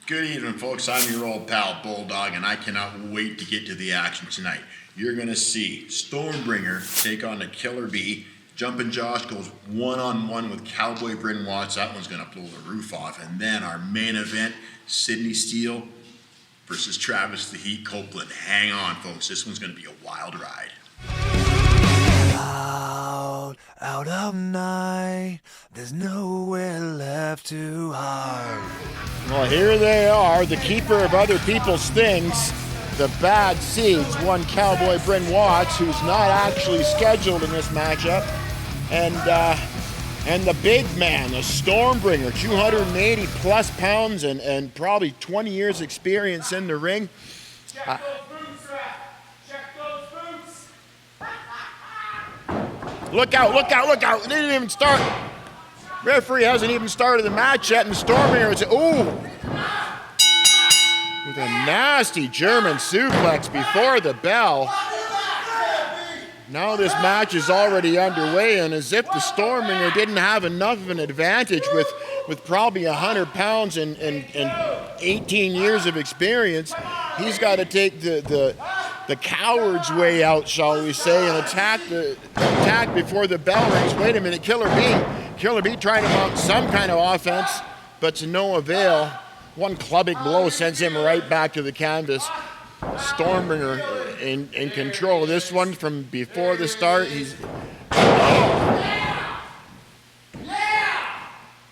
Good evening, folks. I'm your old pal, Bulldog, and I cannot wait to get to the action tonight. You're going to see Stormbringer take on the Killer Bee. Jumpin Josh goes one-on-one with Cowboy Bryn Watts. That one's going to blow the roof off. And then our main event, Sydney Steele versus Travis the Heat Copeland. Hang on, folks. This one's going to be a wild ride. Out of night, there's nowhere left to hide. Well, here they are, the keeper of other people's things, the Bad Seeds. One Cowboy Bryn Watts, who's not actually scheduled in this matchup, and the big man, the Stormbringer, 280 plus pounds and probably 20 years experience in the ring. Check those boots, Rap. Check those boots. Look out, look out, look out. They didn't even start. Referee hasn't even started the match yet, and Stormbringer is, ooh, with a nasty German suplex before the bell. Now this match is already underway, and as if the Stormbringer didn't have enough of an advantage with probably 100 pounds and 18 years of experience, he's got to take the coward's way out, shall we say, and attack before the bell rings. Wait a minute, Killer Bee trying to mount some kind of offense, but to no avail. One clubbing blow sends him right back to the canvas. Stormbringer in control of this one from before the start. He's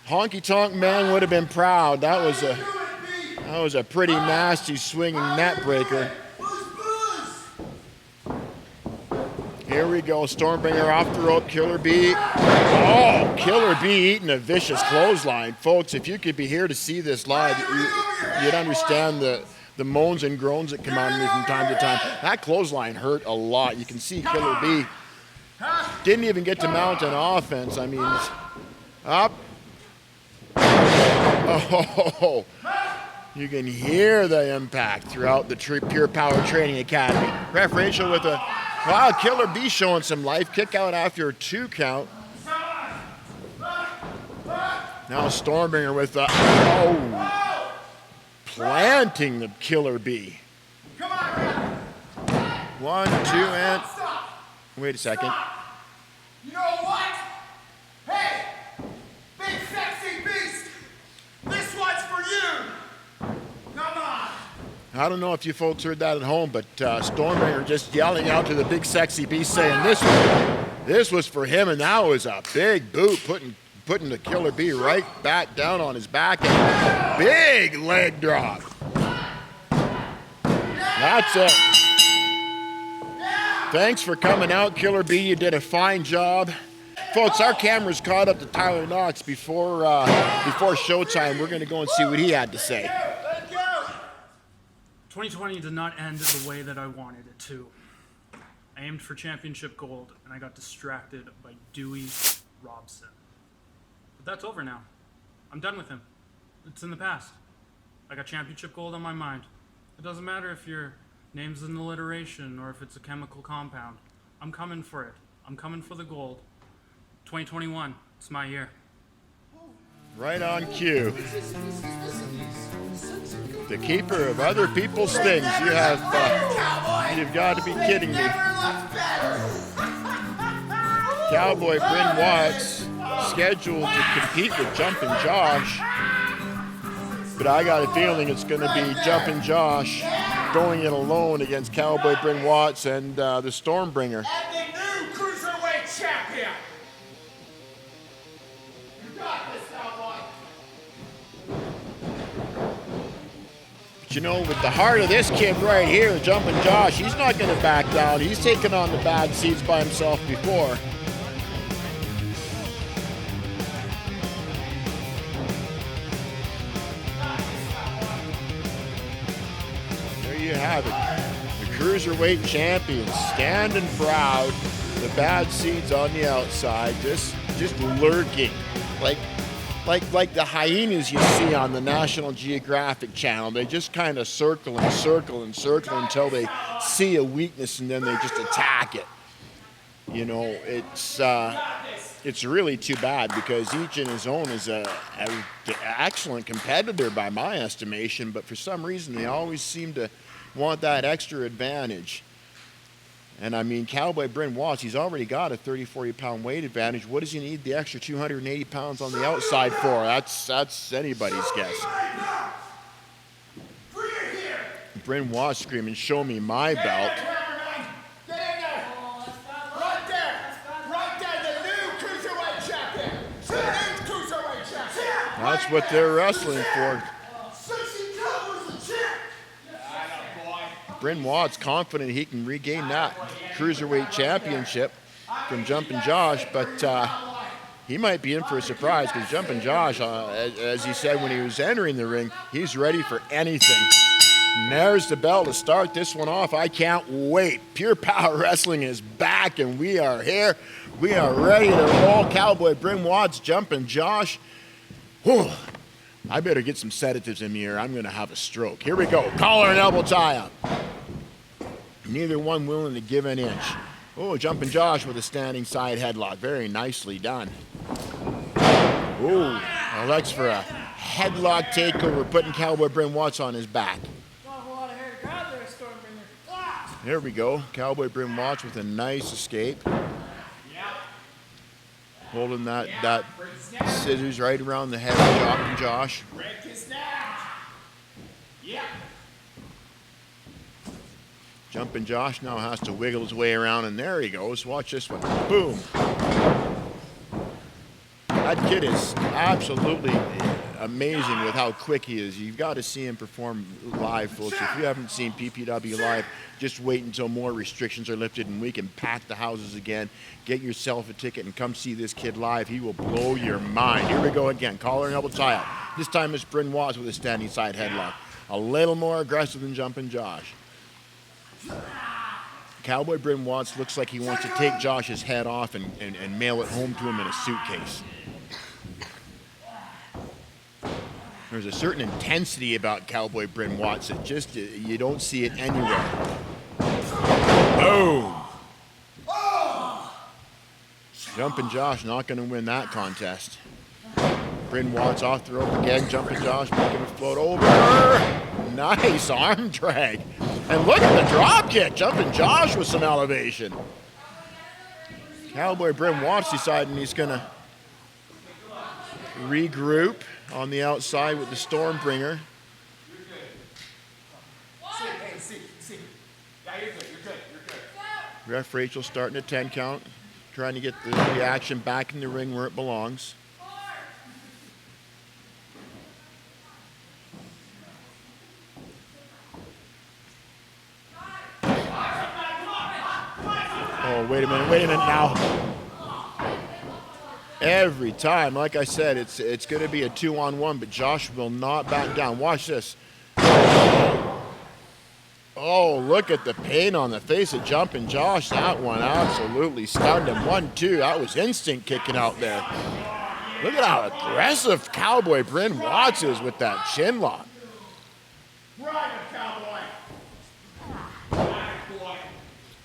Honky Tonk Man would have been proud. That was a pretty nasty swinging net breaker. Here we go, Stormbringer off the rope, Killer Bee. Oh, Killer Bee eating a vicious clothesline. Folks, if you could be here to see this live, you'd understand the moans and groans that come out of me from time to time. That clothesline hurt a lot. You can see Killer Bee didn't even get to mount an offense. I mean, up. Oh, you can hear the impact throughout the Pure Power Training Academy. Referential with a, wow, Killer Bee showing some life. Kick out after a 2 count. Now Stormbringer with the, oh, planting the Killer Bee. 1, 2, and, wait a second. You know what? Hey, big sexy beast, this one's for you. Come on. I don't know if you folks heard that at home, but Stormbringer just yelling out to the big sexy beast saying this was for him, and that was a big boot putting the Killer Bee right back down on his back, and big leg drop. That's it. Thanks for coming out, Killer Bee. You did a fine job. Folks, our camera's caught up to Tyler Knox before showtime. We're going to go and see what he had to say. 2020 did not end the way that I wanted it to. I aimed for championship gold, and I got distracted by Dewey Robson. But that's over now. I'm done with him. It's in the past. I got championship gold on my mind. It doesn't matter if your name's an alliteration or if it's a chemical compound. I'm coming for it. I'm coming for the gold. 2021, it's my year. Right on cue. The keeper of other people's things. You've got to be kidding me. Cowboy Bryn Watts scheduled to compete with Jumpin Josh, but I got a feeling it's going to be Jumpin Josh going it alone against Cowboy Bryn Watts and the Stormbringer. And the new Cruiserweight Champion. You got this, Cowboy. But you know, with the heart of this kid right here, Jumpin Josh, he's not going to back down. He's taken on the Bad Seeds by himself before. You have it. The Cruiserweight champions standing proud. The Bad Seeds on the outside, just lurking, like the hyenas you see on the National Geographic Channel. They just kind of circle and circle and circle until they see a weakness, and then they just attack it. you know, it's really too bad because each in his own is a excellent competitor by my estimation, but for some reason they always seem to want that extra advantage. And I mean, Cowboy Bryn Watts, he's already got a 30-40 pound weight advantage. What does he need the extra 280 pounds on the outside for? That's anybody's guess. Bryn Watts screaming, "Show me my belt." That's what they're wrestling for. Bryn Watts confident he can regain that Cruiserweight Championship from Jumpin Josh, but he might be in for a surprise because Jumpin Josh, as he said when he was entering the ring, he's ready for anything. And there's the bell to start this one off. I can't wait. Pure Power Wrestling is back, and we are here. We are ready to roll. Cowboy Bryn Watts, Jumpin Josh. Whew. I better get some sedatives in me or I'm going to have a stroke. Here we go. Collar and elbow tie-up. Neither one willing to give an inch. Oh, Jumpin Josh with a standing side headlock. Very nicely done. Oh, Alex for a headlock takeover, putting Cowboy Bryn Watts on his back. There we go. Cowboy Bryn Watts with a nice escape. Holding that scissors right around the head of Jumpin Josh. Jumpin Josh now has to wiggle his way around, and there he goes. Watch this one. Boom. That kid is absolutely amazing with how quick he is. You've got to see him perform live, folks. If you haven't seen PPW live, just wait until more restrictions are lifted and we can pack the houses again. Get yourself a ticket and come see this kid live. He will blow your mind. Here we go again. Collar and elbow tie-up. This time it's Bryn Watts with a standing side headlock. A little more aggressive than Jumpin Josh. Cowboy Bryn Watts looks like he wants to take Josh's head off and mail it home to him in a suitcase. There's a certain intensity about Cowboy Bryn Watts that just, you don't see it anywhere. Boom! Jumpin Josh not going to win that contest. Bryn Watts off the rope again. Jumpin Josh making it float over. Nice arm drag. And look at the drop kick. Jumpin Josh with some elevation. Cowboy Bryn Watts deciding he's going to regroup on the outside with the Stormbringer. Ref Rachel starting a 10 count, trying to get the action back in the ring where it belongs. Oh, wait a minute now. Every time, like I said, it's going to be a 2-on-1, but Josh will not back down. Watch this. Oh, look at the pain on the face of Jumpin Josh. That one absolutely stunned him. 1-2. That was instinct kicking out there. Look at how aggressive Cowboy Bryn Watts is with that chin lock.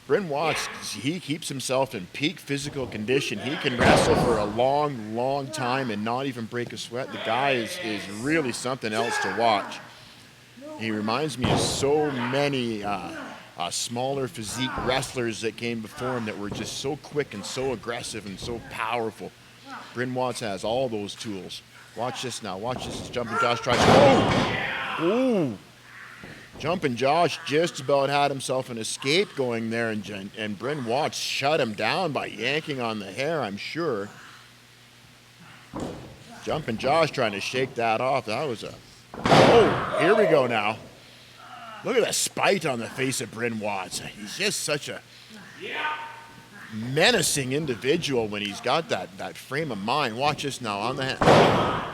Bryn Watts, he keeps himself in peak physical condition. He can wrestle for a long, long time and not even break a sweat. The guy is really something else to watch. He reminds me of so many smaller physique wrestlers that came before him that were just so quick and so aggressive and so powerful. Bryn Watts has all those tools. Watch this now. Watch this as Jumpin Josh tries. Oh! Ooh! Jumpin Josh just about had himself an escape going there, and Bryn Watts shut him down by yanking on the hair, I'm sure. Jumpin Josh trying to shake that off. That was a... Oh, here we go now. Look at the spite on the face of Bryn Watts. He's just such a menacing individual when he's got that frame of mind. Watch this now on the hand.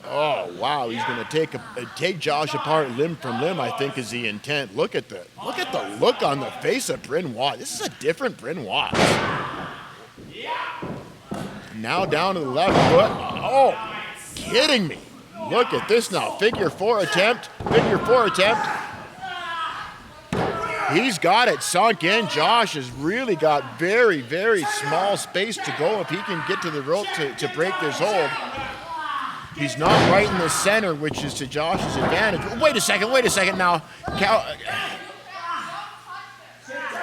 Oh, wow, he's going to take Josh apart limb from limb, I think is the intent. Look at the look on the face of Bryn Watts. This is a different Bryn Watts. Now down to the left foot. Oh, kidding me. Look at this now. Figure four attempt. He's got it sunk in. Josh has really got very, very small space to go if he can get to the rope to break this hold. He's not right in the center, which is to Josh's advantage. Wait a second now.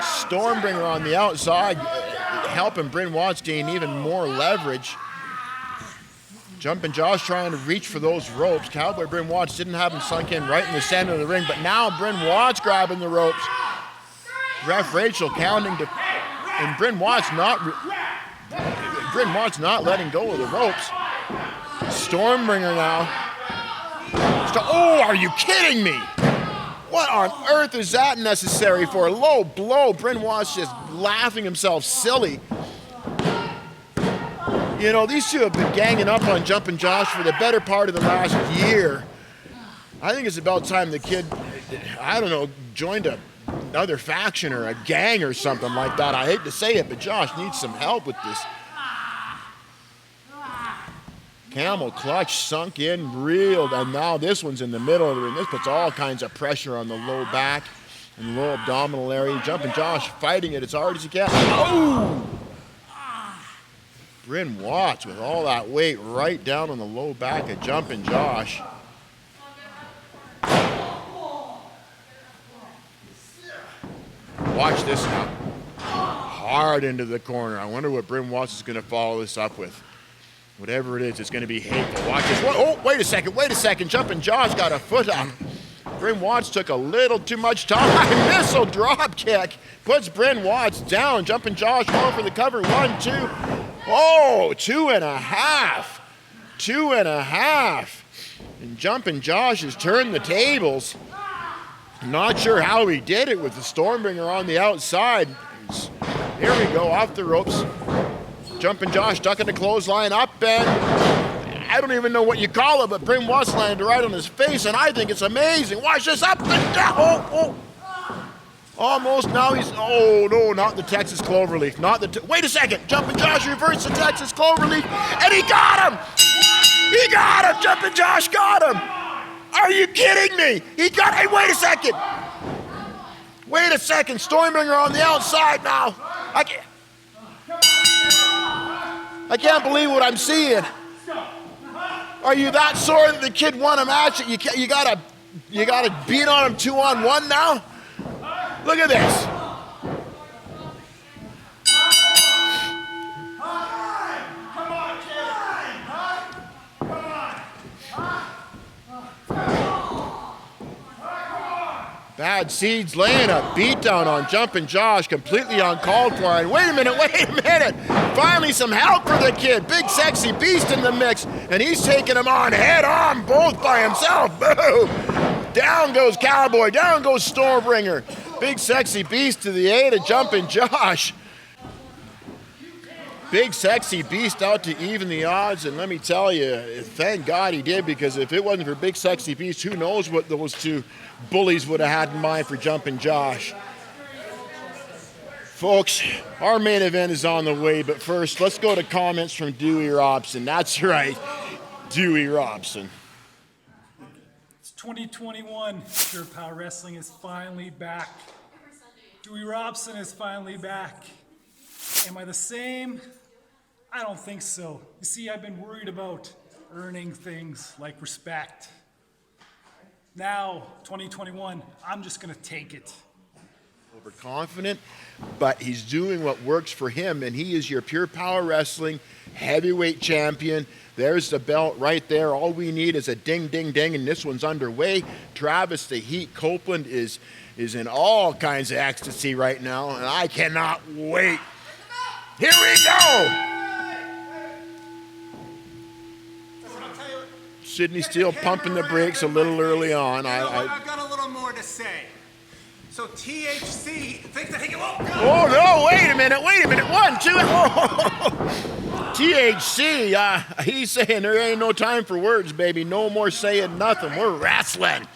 Stormbringer on the outside, helping Bryn Watts gain even more leverage. Jumpin Josh trying to reach for those ropes. Cowboy Bryn Watts didn't have him sunk in right in the center of the ring, but now Bryn Watts grabbing the ropes. Ref Rachel counting to, and Bryn Watts not letting go of the ropes. Stormbringer now. Oh, are you kidding me? What on earth is that necessary for? A low blow. Bryn Watts just laughing himself silly. You know, these two have been ganging up on Jumpin Josh for the better part of the last year. I think it's about time the kid, I don't know, joined another faction or a gang or something like that. I hate to say it, but Josh needs some help with this. Camel clutch sunk in, reeled, and now this one's in the middle of the ring. This puts all kinds of pressure on the low back and low abdominal area. Jumpin Josh fighting it as hard as he can. Oh! Bryn Watts with all that weight right down on the low back of Jumpin Josh. Watch this now. Hard into the corner. I wonder what Bryn Watts is going to follow this up with. Whatever it is, it's going to be hateful. Watch this. Oh, wait a second. Jumpin Josh got a foot up. Bryn Watts took a little too much time. Missile drop kick puts Bryn Watts down. Jumpin Josh going for the cover. 1, 2. Oh, 2.5. 2.5. And Jumpin Josh has turned the tables. Not sure how he did it with the Stormbringer on the outside. Here we go, off the ropes. Jumpin Josh ducking the clothesline up, and I don't even know what you call it, but Bryn Watts landed right on his face, and I think it's amazing. Watch this, up and down. Oh. Almost, now he's, oh no, not the Texas Cloverleaf. Wait a second, Jumpin Josh reversed the Texas Cloverleaf, and he got him! He got him! Jumpin Josh got him! Are you kidding me? Hey, wait a second! Wait a second, Stormbringer on the outside now. I can't believe what I'm seeing. Are you that sore that the kid won a match? You gotta beat on him 2-on-1 now? Look at this. Bad Seeds laying a beatdown on Jumpin Josh, completely uncalled for. And wait a minute. Finally some help for the kid. Big Sexy Beast in the mix, and he's taking him on head on, both by himself. Boo! Down goes Cowboy, down goes Stormbringer. Big Sexy Beast to the aid of Jumpin Josh. Big Sexy Beast out to even the odds, and let me tell you, thank God he did, because if it wasn't for Big Sexy Beast, who knows what those two bullies would have had in mind for Jumpin Josh. Folks, our main event is on the way, but first, let's go to comments from Dewey Robson. That's right, Dewey Robson. It's 2021. Pure Power Wrestling is finally back. Dewey Robson is finally back. Am I the same? I don't think so. You see, I've been worried about earning things like respect. Now, 2021, I'm just going to take it. Overconfident, but he's doing what works for him, and he is your Pure Power Wrestling Heavyweight Champion. There's the belt right there. All we need is a ding, ding, ding, and this one's underway. Travis the Heat Copeland is in all kinds of ecstasy right now, and I cannot wait. Here we go! Sydney Steele pumping the brakes a little early on. I've got a little more to say. So THC thinks that he can. Oh no! Wait a minute! 1, 2. Oh. THC. He's saying there ain't no time for words, baby. No more saying nothing. We're wrestling.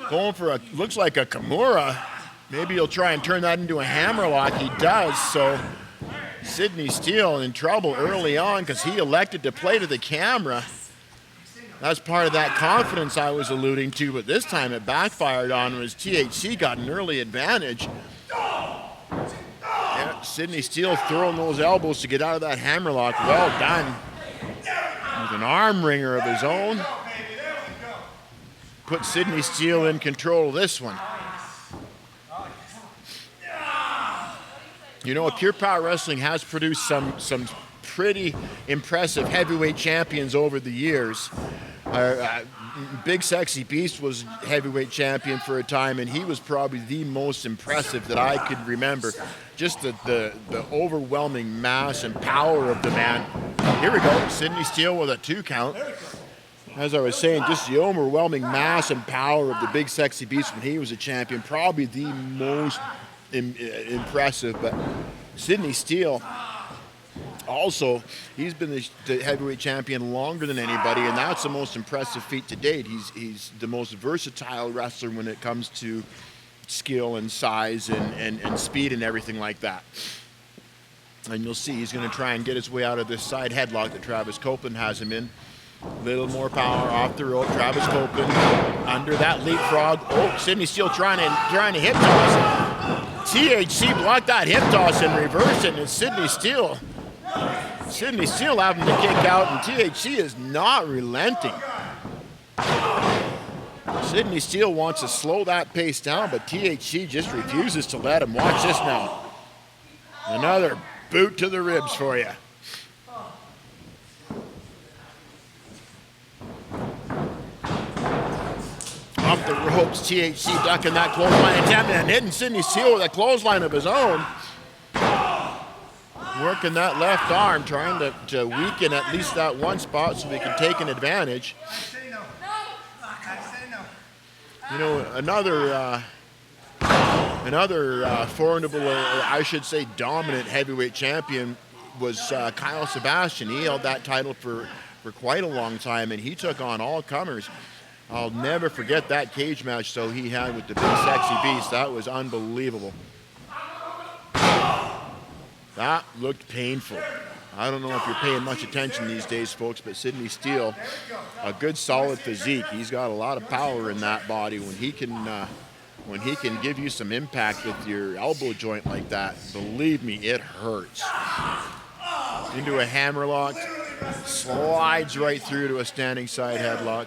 Going for looks like a Kimura. Maybe he'll try and turn that into a hammerlock. He does. So Sydney Steele in trouble early on because he elected to play to the camera. That's part of that confidence I was alluding to, but this time it backfired on him as THC got an early advantage. Yeah, Sydney Steele throwing those elbows to get out of that hammerlock. Well done. With an arm wringer of his own. Put Sydney Steele in control of this one. You know, Pure Power Wrestling has produced some pretty impressive heavyweight champions over the years. Big Sexy Beast was heavyweight champion for a time, and he was probably the most impressive that I could remember. Just the overwhelming mass and power of the man. Here we go, Sydney Steele with a 2 count. As I was saying, just the overwhelming mass and power of the Big Sexy Beast when he was a champion, probably the most impressive. But Sydney Steele, also, he's been the heavyweight champion longer than anybody, and that's the most impressive feat to date. He's the most versatile wrestler when it comes to skill and size and speed and everything like that. And you'll see he's going to try and get his way out of this side headlock that Travis Copeland has him in. Little more power off the rope. Travis Copeland under that leapfrog. Oh, Sydney Steele trying to hip toss. THC blocked that hip toss and reversed it, and it's Sydney Steele having to kick out, and THC is not relenting. Sydney Steele wants to slow that pace down, but THC just refuses to let him. Watch this now. Another boot to the ribs for you. Off the ropes, THC ducking that clothesline attempt and hitting Sydney Steele with a clothesline of his own. Working that left arm, trying to weaken at least that one spot so they can take an advantage. You know, another formidable, I should say dominant heavyweight champion was Kyle Sebastian. He held that title for quite a long time, and he took on all comers. I'll never forget that cage match though he had with the Big Sexy Beast. That was unbelievable. That looked painful. I don't know if you're paying much attention these days, folks, but Sydney Steele, a good solid physique. He's got a lot of power in that body. When he can give you some impact with your elbow joint like that, believe me, it hurts. Into a hammerlock, slides right through to a standing side headlock.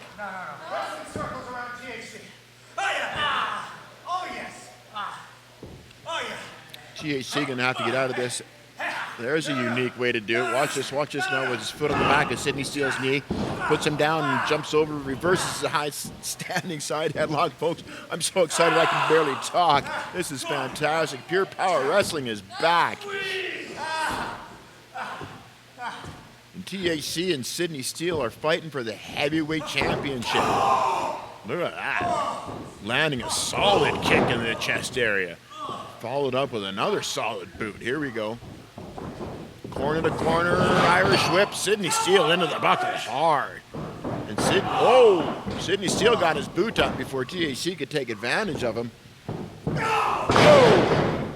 THC gonna have to get out of this. There's a unique way to do it. Watch this now with his foot on the back of Sydney Steele's knee. Puts him down and jumps over, reverses the high standing side headlock. Folks, I'm so excited I can barely talk. This is fantastic. Pure Power Wrestling is back. And THC and Sydney Steele are fighting for the heavyweight championship. Look at that. Landing a solid kick in the chest area. Followed up with another solid boot. Here we go. Corner to corner, Irish whip. Sydney Steele into the buckle hard. And Sydney Steele got his boot up before THC could take advantage of him. Oh!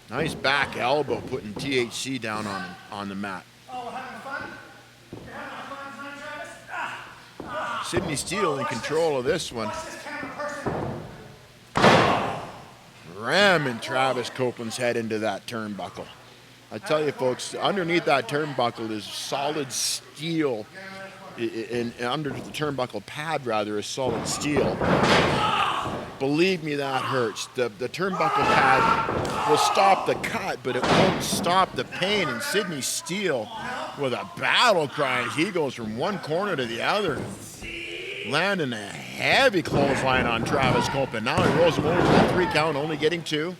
Nice back elbow putting THC down on the mat. Sydney Steele in control of this one. Ramming Travis Copeland's head into that turnbuckle. I tell you, folks, underneath that turnbuckle is solid steel. And under the turnbuckle pad, rather, is solid steel. Believe me, that hurts. The turnbuckle pad will stop the cut, but it won't stop the pain. And Sydney Steele, with a battle cry, he goes from one corner to the other, landing a heavy clothesline on Travis Copeland. Now he rolls him over to the 3 count, only getting 2.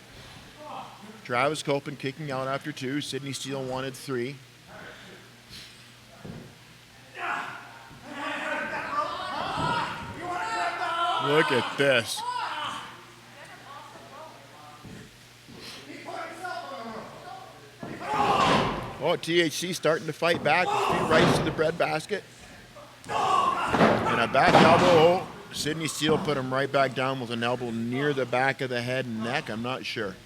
Travis Copeland kicking out after 2. Sydney Steele wanted 3. Look at this. Oh, THC starting to fight back. A few rights to the breadbasket. And a back elbow. Oh, Sydney Steele put him right back down with an elbow near the back of the head and neck. I'm not sure.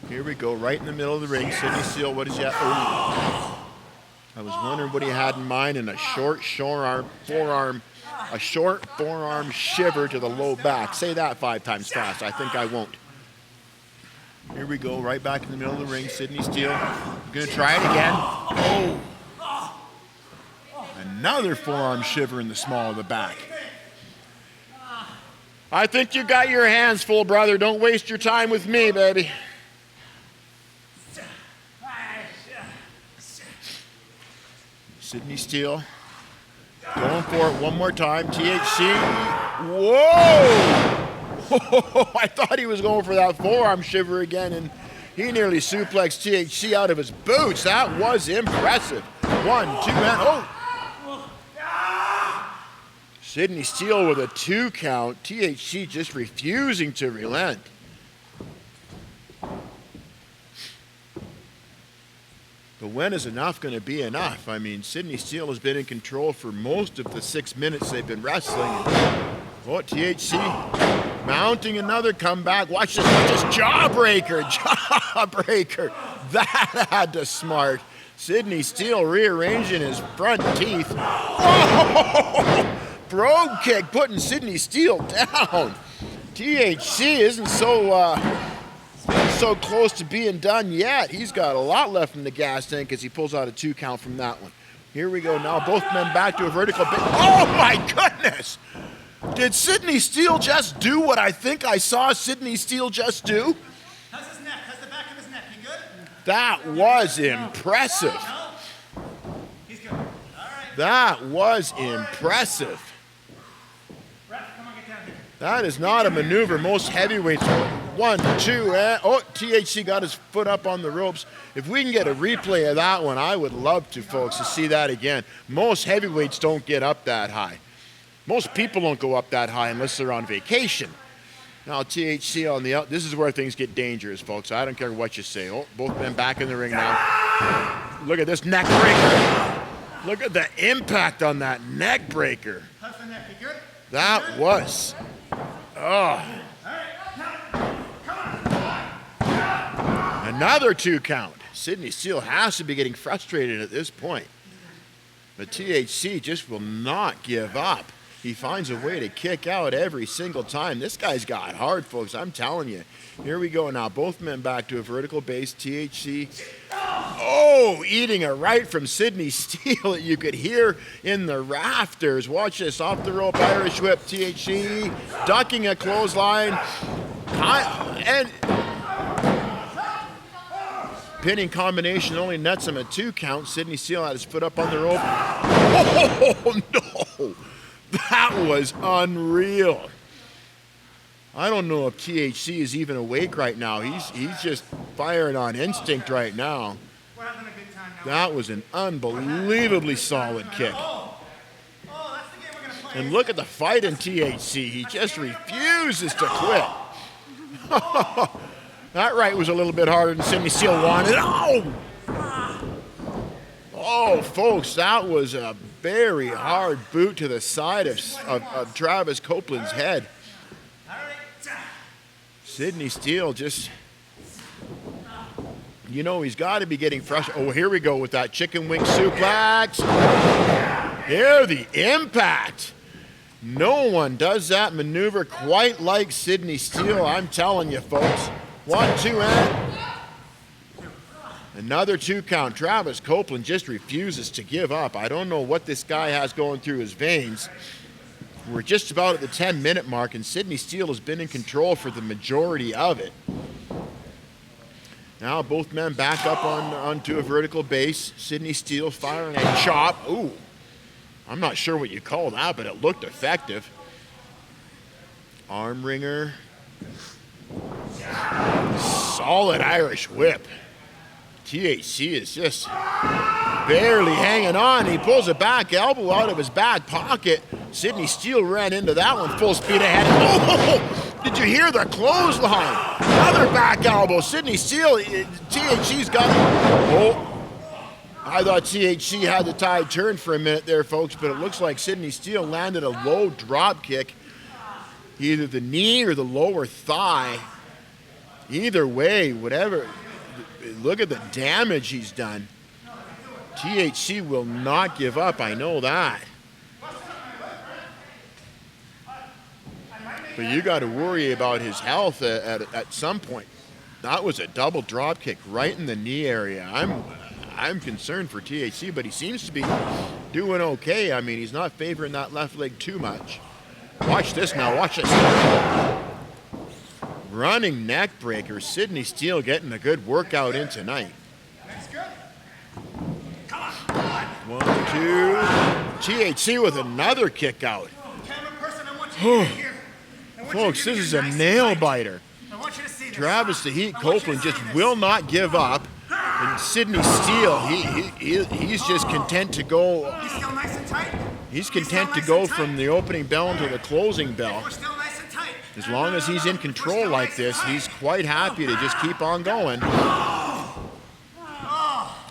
Here we go, right in the middle of the ring. Sydney Steele, what is that? Oh. I was wondering what he had in mind, and a short forearm shiver to the low back. Say that 5 times fast. I think I won't. Here we go, right back in the middle of the ring. Sydney Steele gonna try it again. Oh! Another forearm shiver in the small of the back. I think you got your hands full, brother. Don't waste your time with me, baby. Sydney Steele going for it one more time. THC. Whoa! I thought he was going for that forearm shiver again, and he nearly suplexed THC out of his boots. That was impressive. 1, 2, and oh! Sydney Steele with a 2 count. THC just refusing to relent. But when is enough going to be enough? I mean, Sydney Steele has been in control for most of the 6 minutes they've been wrestling. Oh, THC mounting another comeback. Watch this jawbreaker. Jawbreaker. That had to smart. Sydney Steele rearranging his front teeth. Oh! Brogue kick putting Sydney Steele down. THC isn't so close to being done yet. He's got a lot left in the gas tank as he pulls out a 2 count from that one. Here we go now. Both men back to a vertical. Oh my goodness! Did Sydney Steele just do what I think I saw Sydney Steele just do? How's his neck? How's the back of his neck? You good? That was impressive. No? He's good. All right. That was impressive. Ref, come on, get down here. That is not a maneuver most heavyweights. 1, 2, and oh, THC got his foot up on the ropes. If we can get a replay of that one, I would love to, folks, to see that again. Most heavyweights don't get up that high. Most people don't go up that high unless they're on vacation. Now THC on the out. This is where things get dangerous, folks. I don't care what you say. Oh, both men back in the ring now. Look at this neck breaker. Look at the impact on that neck breaker. How's the neck? You good? That was. Oh. Another 2 count. Sydney Steele has to be getting frustrated at this point. But THC just will not give up. He finds a way to kick out every single time. This guy's got heart, folks. I'm telling you. Here we go now. Both men back to a vertical base. THC. Oh, eating a right from Sydney Steele that you could hear in the rafters. Watch this. Off the rope Irish whip. THC ducking a clothesline. And pinning combination only nets him a 2 count. Sydney Steele had his foot up on the rope. Oh, no. That was unreal. I don't know if THC is even awake right now. He's just firing on instinct right now. We're having a good time now. That was an unbelievably solid kick. Oh, that's the game we're going to play. And look at the fight in THC. He just refuses to quit. That right was a little bit harder than Sydney Steele wanted. Oh! Oh, folks, that was a very hard boot to the side of Travis Copeland's head. Sydney Steele just, you know, he's got to be getting frustrated. Oh, here we go with that chicken wing suplex. Here, the impact. No one does that maneuver quite like Sydney Steele, I'm telling you, folks. 1, 2, and another 2 count. Travis Copeland just refuses to give up. I don't know what this guy has going through his veins. We're just about at the 10-minute mark, and Sydney Steele has been in control for the majority of it. Now both men back up onto a vertical base. Sydney Steele firing a chop. Ooh, I'm not sure what you call that, but it looked effective. Arm wringer. Solid Irish whip. THC is just barely hanging on. He pulls a back elbow out of his back pocket. Sydney Steele ran into that one full speed ahead. Oh, did you hear the clothesline? Another back elbow. Sydney Steele, THC's got it. Oh, I thought THC had the tide turned for a minute there, folks, but it looks like Sydney Steele landed a low drop kick, either the knee or the lower thigh. Either way, whatever. Look at the damage he's done. THC will not give up, I know that. But you got to worry about his health at some point. That was a double drop kick right in the knee area. I'm concerned for THC, but he seems to be doing okay. I mean, he's not favoring that left leg too much. Watch this now, watch this. Running neck breaker, Sydney Steele getting a good workout in tonight. That's good. 1, 2. THC with another kick out. Camera person, I want you to get here. I want you to Folks, give this me is a your nice nail tight. biter. I want you to see this. Travis the Heat I want you to Copeland see just this. will not give up. And Sydney Steele, he's just content to go. He's still nice and tight. He's content to go from the opening bell to the closing bell. We're still nice and tight. As long as he's in control like this, he's quite happy to just keep on going.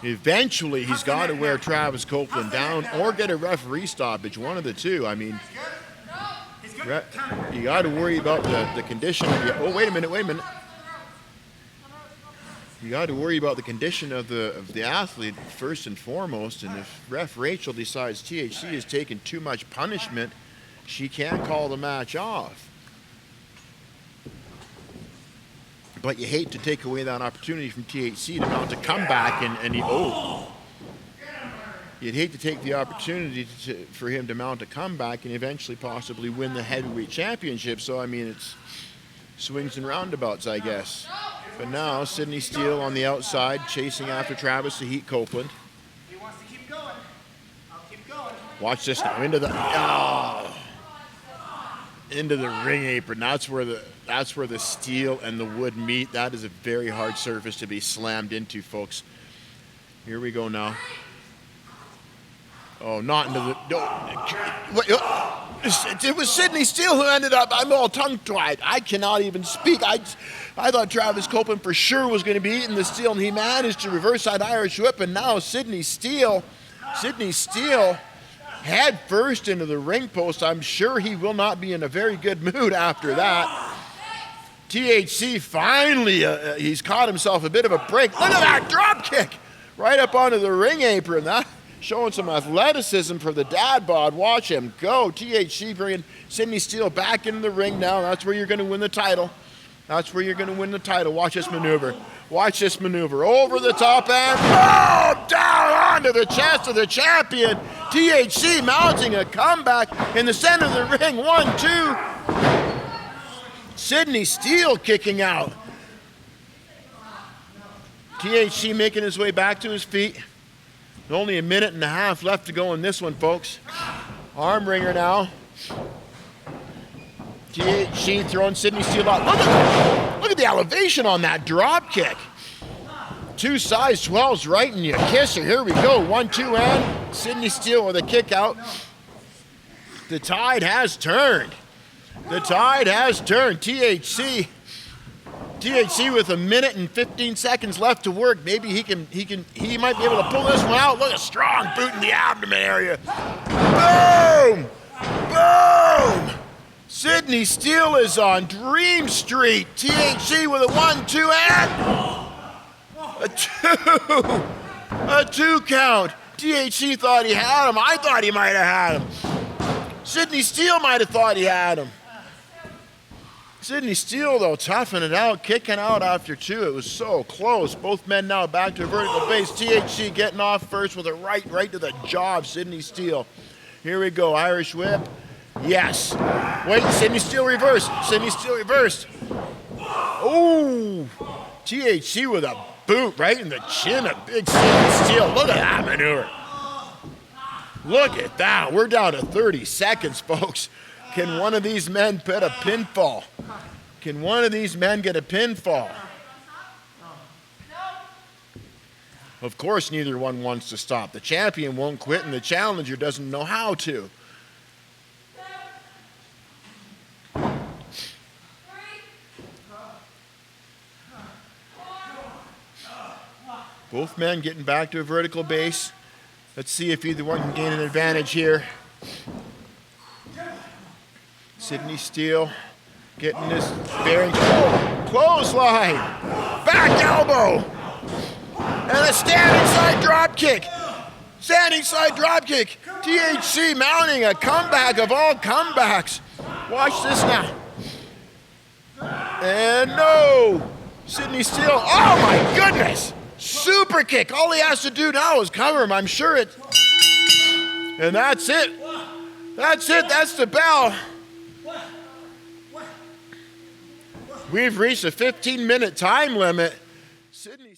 Eventually, he's got to wear Travis Copeland down or get a referee stoppage, one of the two. I mean, He's good. you got to worry about the condition of the. Oh, wait a minute. You got to worry about the condition of the athlete first and foremost. And if Ref Rachel decides THC is taking too much punishment, she can't call the match off. But you hate to take away that opportunity from THC to mount a comeback you'd hate to take the opportunity for him to mount a comeback and eventually possibly win the heavyweight championship. So, I mean, it's swings and roundabouts, I guess. But now, Sydney Steele on the outside, chasing after Travis the Heat Copeland. He wants to keep going. I'll keep going. Watch this now, into the ring apron. That's where the steel and the wood meet. That is a very hard surface to be slammed into, folks. Here we go now. Oh, not into the. It was Sydney Steele who ended up. I'm all tongue-tied. I cannot even speak. I thought Travis Copeland for sure was going to be eating the steel, and he managed to reverse that Irish whip. And now Sydney Steele head first into the ring post. I'm sure he will not be in a very good mood after that. THC finally, he's caught himself a bit of a break. Look at that drop kick right up onto the ring apron. That showing some athleticism for the dad bod. Watch him go. THC bringing Sydney Steele back into the ring now. That's where you're going to win the title. That's where you're going to win the title. Watch this maneuver. Watch this maneuver. Over the top and boom! Down onto the chest of the champion. THC mounting a comeback in the center of the ring. 1, 2. Sydney Steele kicking out. THC making his way back to his feet. Only a minute and a half left to go in this one, folks. Arm wringer now. THC throwing Sydney Steele out. Look at the elevation on that drop kick. 2 size 12s right in your kisser. Here we go. 1, 2, and Sydney Steele with a kick out. The tide has turned. The tide has turned. THC with a minute and 15 seconds left to work. Maybe he might be able to pull this one out. Look, a strong boot in the abdomen area. Boom! Boom! Sydney Steele is on Dream Street. THC with a 1, 2, and a 2 count. THC thought he had him. I thought he might have had him. Sydney Steele might have thought he had him. Sydney Steele, though, toughing it out, kicking out after 2. It was so close. Both men now back to a vertical base. THC getting off first with a right to the jaw of Sydney Steele. Here we go, Irish whip. Yes. Wait, Sydney Steele reversed. Sydney Steele reversed. Oh, THC with a boot right in the chin of big Sydney Steele. Look at that maneuver. Look at that. We're down to 30 seconds, folks. Can one of these men put a pinfall? Can one of these men get a pinfall? Of course, neither one wants to stop. The champion won't quit, and the challenger doesn't know how to. Both men getting back to a vertical base. Let's see if either one can gain an advantage here. Sydney Steele getting this bearing. Oh, clothesline. Back elbow. And a standing side drop kick. Standing side drop kick. THC mounting a comeback of all comebacks. Watch this now. And no. Sydney Steele. Oh my goodness. Super kick. All he has to do now is cover him. I'm sure it. And that's it. That's it. That's the bell. We've reached a 15-minute time limit. Sydney